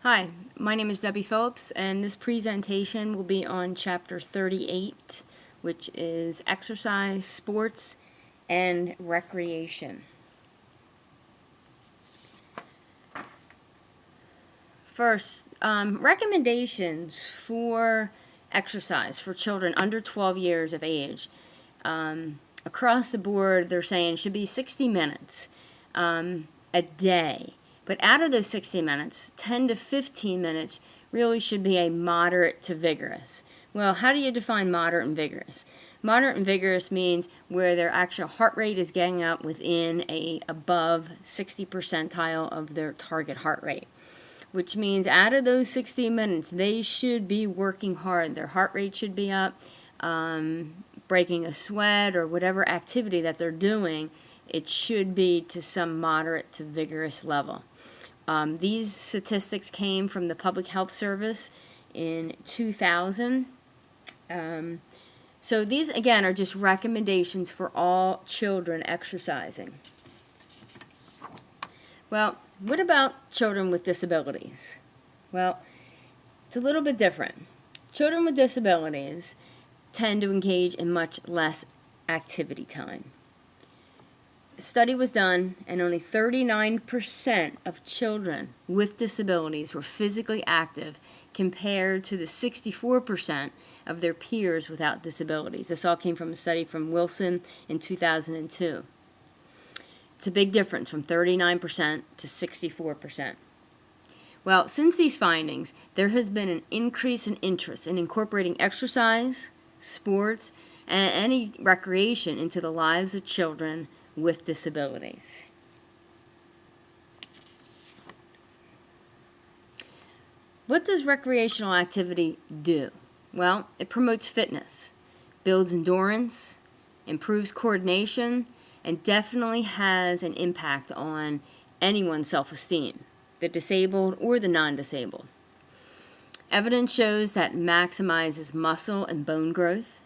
Hi, my name is Debbie Phillips, and this presentation will be on Chapter 38, which is Exercise, Sports, and Recreation. First, recommendations for exercise for children under 12 years of age. Across the board, they're saying it should be 60 minutes a day. But out of those 60 minutes, 10 to 15 minutes really should be a moderate to vigorous. Well, how do you define moderate and vigorous? Moderate and vigorous means where their actual heart rate is getting up within above 60 percentile of their target heart rate, which means out of those 60 minutes, they should be working hard. Their heart rate should be up, breaking a sweat or whatever activity that they're doing, it should be to some moderate to vigorous level. These statistics came from the Public Health Service in 2000. So these, again, are just recommendations for all children exercising. Well, what about children with disabilities? Well, it's a little bit different. Children with disabilities tend to engage in much less activity time. A study was done, and only 39% of children with disabilities were physically active compared to the 64% of their peers without disabilities. This all came from a study from Wilson in 2002. It's a big difference from 39% to 64%. Well, since these findings, there has been an increase in interest in incorporating exercise, sports, and any recreation into the lives of children with disabilities. What does recreational activity do? Well, it promotes fitness, builds endurance, improves coordination, and definitely has an impact on anyone's self-esteem, the disabled or the non-disabled. Evidence shows that it maximizes muscle and bone growth.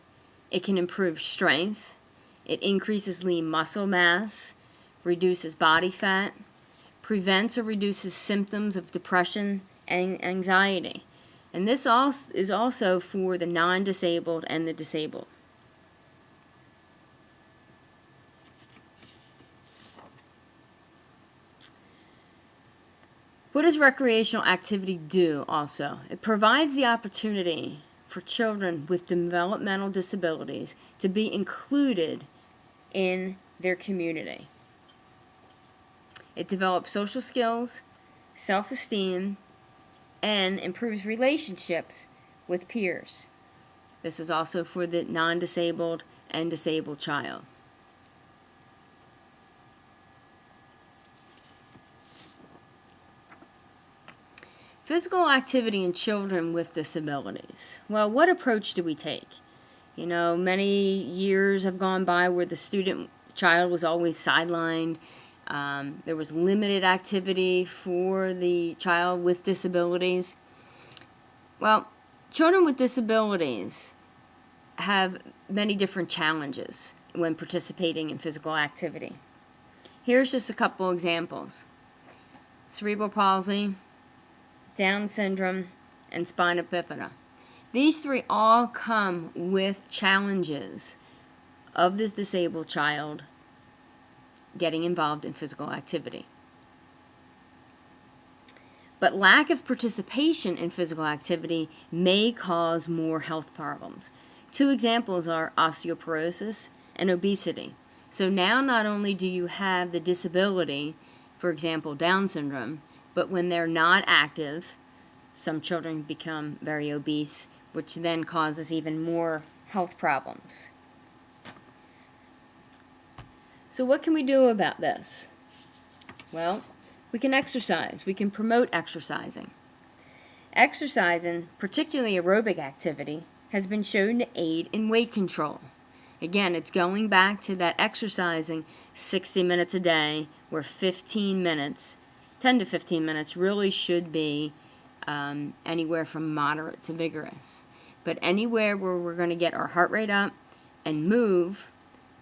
It can improve strength. It increases lean muscle mass, reduces body fat, prevents or reduces symptoms of depression and anxiety. And this is also for the non-disabled and the disabled. What does recreational activity do also? It provides the opportunity for children with developmental disabilities to be included in their community. It develops social skills, self-esteem, and improves relationships with peers. This is also for the non-disabled and disabled child. Physical activity in children with disabilities. Well, what approach do we take? You know, many years have gone by where the child was always sidelined. There was limited activity for the child with disabilities. Well, children with disabilities have many different challenges when participating in physical activity. Here's just a couple examples. Cerebral palsy, Down syndrome, and spina bifida. These three all come with challenges of this disabled child getting involved in physical activity. But lack of participation in physical activity may cause more health problems. Two examples are osteoporosis and obesity. So now not only do you have the disability, for example, Down syndrome, but when they're not active, some children become very obese, which then causes even more health problems. So what can we do about this? Well, we can exercise. We can promote exercising. Exercising, particularly aerobic activity, has been shown to aid in weight control. Again, it's going back to that exercising 60 minutes a day, where 15 minutes, 10 to 15 minutes really should be anywhere from moderate to vigorous. But anywhere where we're going to get our heart rate up and move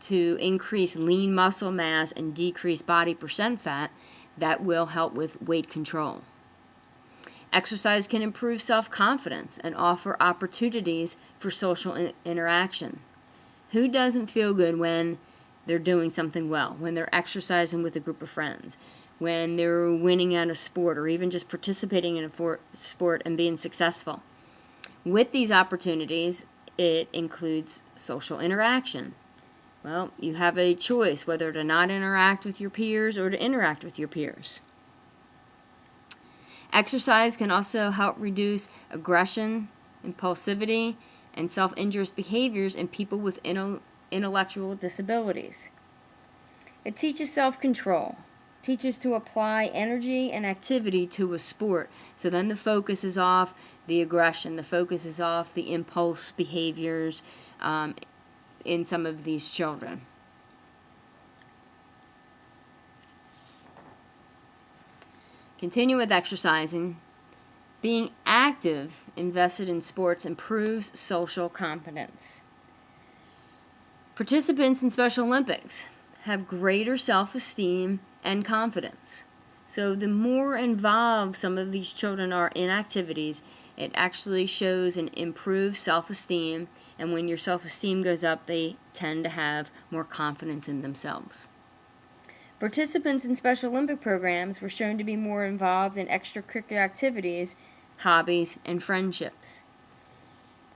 to increase lean muscle mass and decrease body percent fat, that will help with weight control. Exercise can improve self-confidence and offer opportunities for social interaction. Who doesn't feel good when they're doing something well, when they're exercising with a group of friends, when they're winning at a sport, or even just participating in a sport and being successful? With these opportunities, it includes social interaction. Well, you have a choice whether to not interact with your peers or to interact with your peers. Exercise can also help reduce aggression, impulsivity, and self-injurious behaviors in people with intellectual disabilities. It teaches self-control, teaches to apply energy and activity to a sport. So then the focus is off the aggression, the focus is off the impulse behaviors in some of these children. Continue with exercising. Being active, invested in sports, improves social competence. Participants in Special Olympics have greater self-esteem and confidence. So the more involved some of these children are in activities, it actually shows an improved self-esteem, and when your self-esteem goes up, they tend to have more confidence in themselves. Participants in Special Olympic programs were shown to be more involved in extracurricular activities, hobbies, and friendships.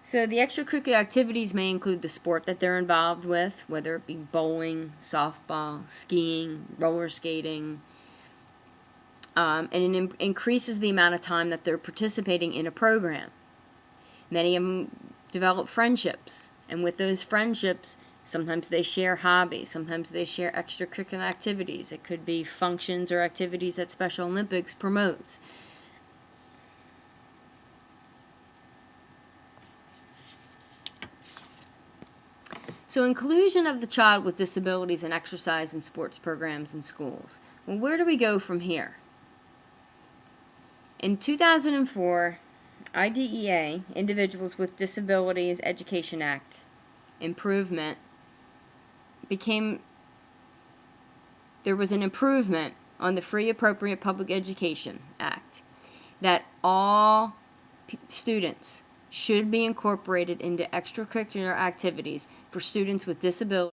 So the extracurricular activities may include the sport that they're involved with, whether it be bowling, softball, skiing, roller skating, and it increases the amount of time that they're participating in a program. Many of them develop friendships, and with those friendships, sometimes they share hobbies, sometimes they share extracurricular activities. It could be functions or activities that Special Olympics promotes. So inclusion of the child with disabilities in exercise and sports programs in schools. Well, where do we go from here? In 2004, IDEA, Individuals with Disabilities Education Act, improvement, there was an improvement on the Free Appropriate Public Education Act that all students should be incorporated into extracurricular activities for students with disabilities.